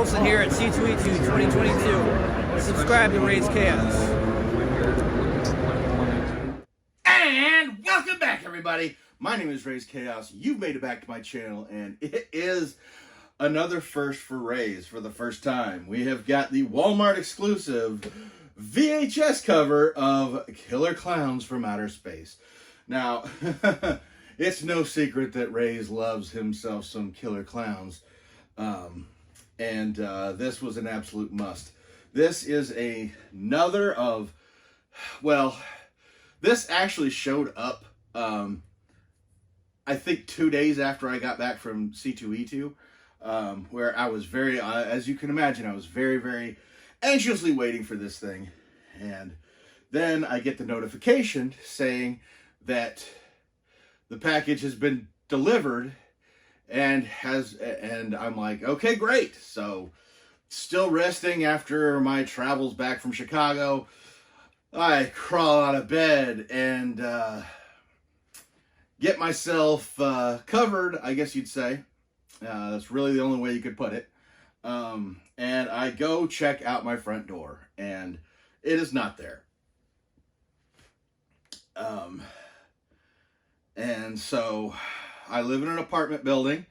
Wilson here at C2E2 2022. Subscribe to Raze Chaos. And welcome back, everybody. My name is Raze Chaos. You've made it back to my channel, and it is another first for Raze. For the first time, we have got the Walmart exclusive VHS cover of Killer Klownz from Outer Space. Now, it's no secret that Raze loves himself some Killer Klownz. This was an absolute must. This is another of, well, this actually showed up, I think 2 days after I got back from C2E2, where I was very, as you can imagine, I was very, very anxiously waiting for this thing. And then I get the notification saying that the package has been delivered and I'm like, okay, great. So still resting after my travels back from Chicago, I crawl out of bed and get myself covered, I guess you'd say. That's really the only way you could put it. And I go check out my front door, and it is not there. And so I live in an apartment building,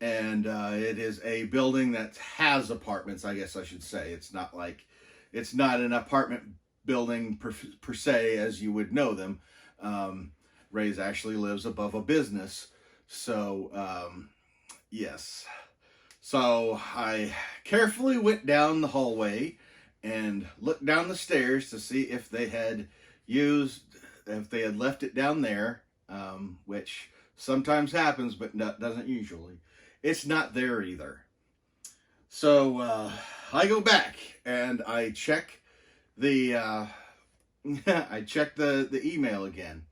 and it is a building that has apartments, I guess I should say. It's not an apartment building per se as you would know them. Raze actually lives above a business. So, yes. So I carefully went down the hallway and looked down the stairs to see if they had left it down there, which sometimes happens, but doesn't usually. It's not there either. So I go back and I check the the email again,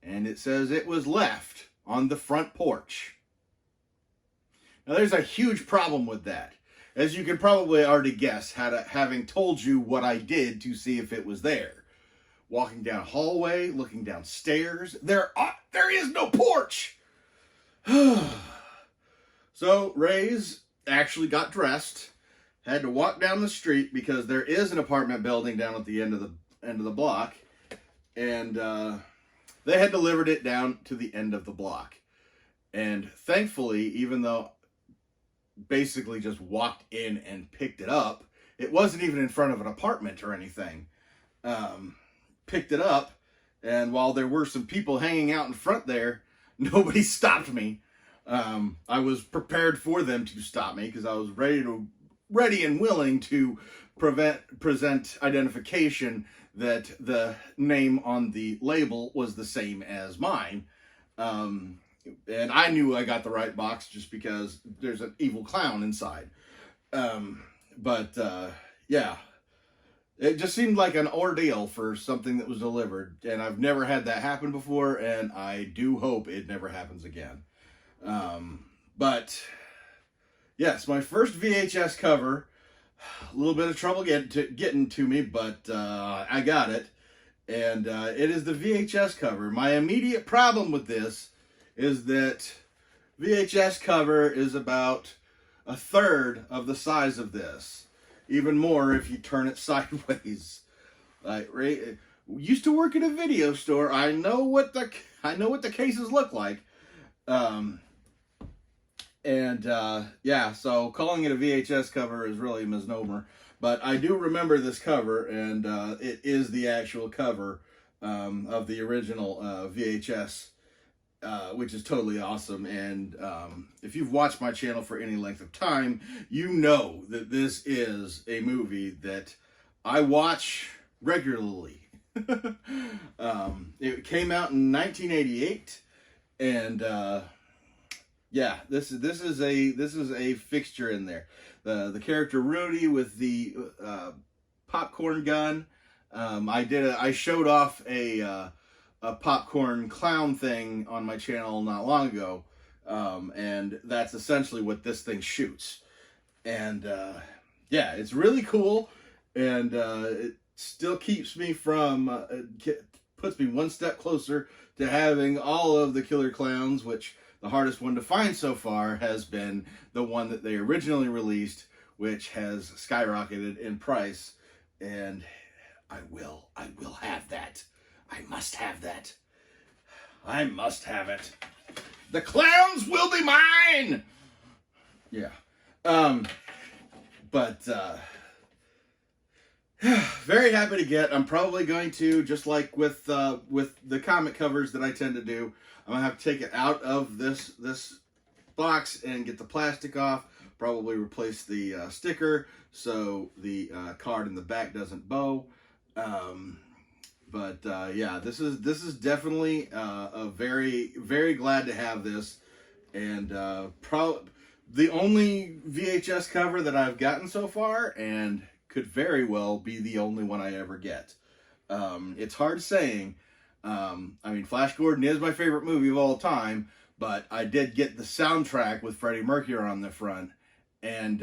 and it says it was left on the front porch. Now there's a huge problem with that, as you can probably already guess, having told you what I did to see if it was there. Walking down a hallway, looking downstairs, there is no porch. So Raze actually got dressed, had to walk down the street because there is an apartment building down at the end of the block, and they had delivered it down to the end of the block. And thankfully, even though basically just walked in and picked it up, it wasn't even in front of an apartment or anything. Picked it up, and while there were some people hanging out in front there, nobody stopped me. I was prepared for them to stop me because I was ready and willing to present identification that the name on the label was the same as mine. And I knew I got the right box just because there's an evil clown inside. Yeah, it just seemed like an ordeal for something that was delivered, and I've never had that happen before, and I do hope it never happens again. But yes, my first VHS cover, a little bit of trouble getting to me, but I got it, and it is the VHS cover. My immediate problem with this is that VHS cover is about a third of the size of this. Even more if you turn it sideways. Like, used to work at a video store. I know what the cases look like. Yeah, so calling it a VHS cover is really a misnomer. But I do remember this cover, and it is the actual cover of the original VHS, which is totally awesome. And if you've watched my channel for any length of time, you know that this is a movie that I watch regularly. It came out in 1988, and yeah, this is a fixture in there. The character Rudy with the popcorn gun. I showed off a popcorn clown thing on my channel not long ago, and that's essentially what this thing shoots. And yeah, it's really cool, and it still keeps me from puts me one step closer to having all of the Killer Klownz, which the hardest one to find so far has been the one that they originally released which has skyrocketed in price, and I will have that. I must have that. I must have it. The Klownz will be mine. Yeah. Very happy to get. I'm probably going to, just like with the comic covers that I tend to do, I'm gonna have to take it out of this box and get the plastic off. Probably replace the sticker so the card in the back doesn't bow. Yeah, this is definitely a very glad to have this, and the only VHS cover that I've gotten so far, and could very well be the only one I ever get. It's hard saying. I mean, Flash Gordon is my favorite movie of all time, but I did get the soundtrack with Freddie Mercury on the front, and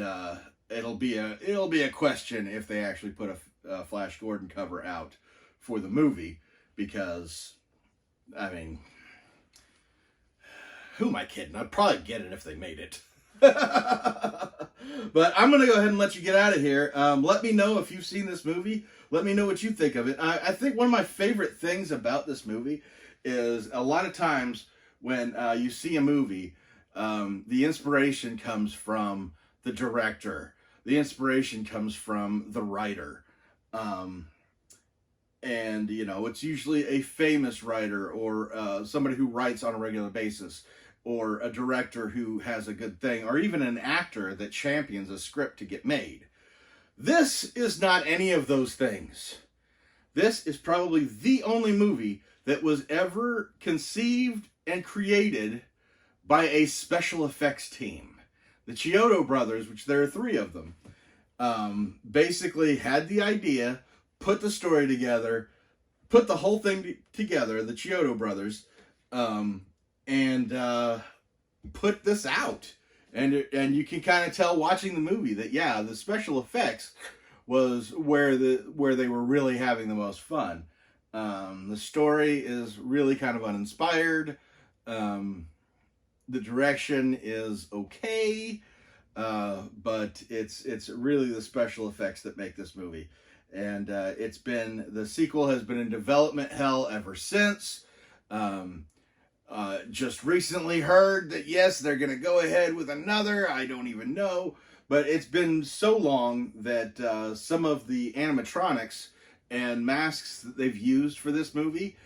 it'll be a question if they actually put a Flash Gordon cover out for the movie, because, I mean, who am I kidding? I'd probably get it if they made it. But I'm going to go ahead and let you get out of here. Let me know if you've seen this movie. Let me know what you think of it. I think one of my favorite things about this movie is a lot of times when you see a movie, the inspiration comes from the director. The inspiration comes from the writer. And, you know, it's usually a famous writer or somebody who writes on a regular basis, or a director who has a good thing, or even an actor that champions a script to get made. This is not any of those things. This is probably the only movie that was ever conceived and created by a special effects team. The Chiodo brothers, which there are 3 of them, basically had the idea, put the story together, put the whole thing together, the Chiodo brothers, and put this out. And you can kind of tell watching the movie that, yeah, the special effects was where they were really having the most fun. The story is really kind of uninspired. The direction is okay, but it's really the special effects that make this movie. And the sequel has been in development hell ever since. Just recently heard that, yes, they're going to go ahead with another. I don't even know. But it's been so long that some of the animatronics and masks that they've used for this movie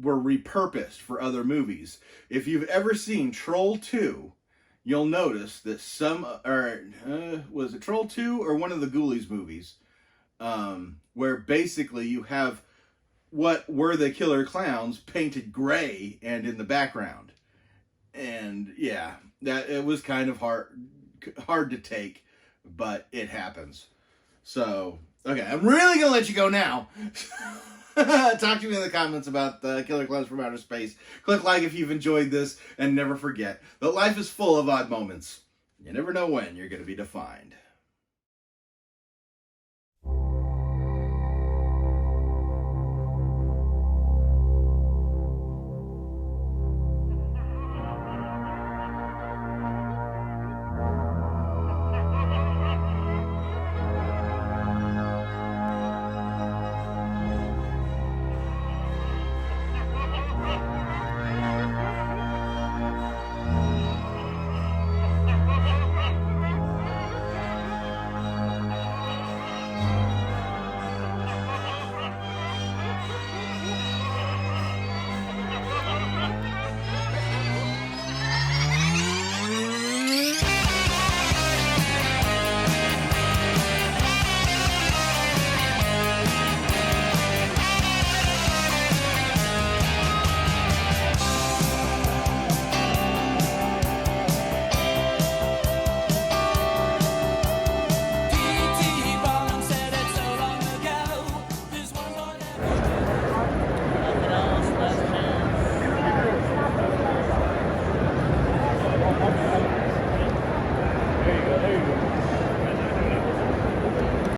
were repurposed for other movies. If you've ever seen Troll 2, you'll notice that was it Troll 2 or one of the Ghoulies movies? Where basically you have what were the Killer Klownz painted gray and in the background. And yeah, that it was kind of hard to take, but it happens. So, okay, I'm really gonna let you go now. Talk to me in the comments about the Killer Klownz from Outer Space. Click like if you've enjoyed this, and never forget that life is full of odd moments. You never know when you're gonna be defined. There you go.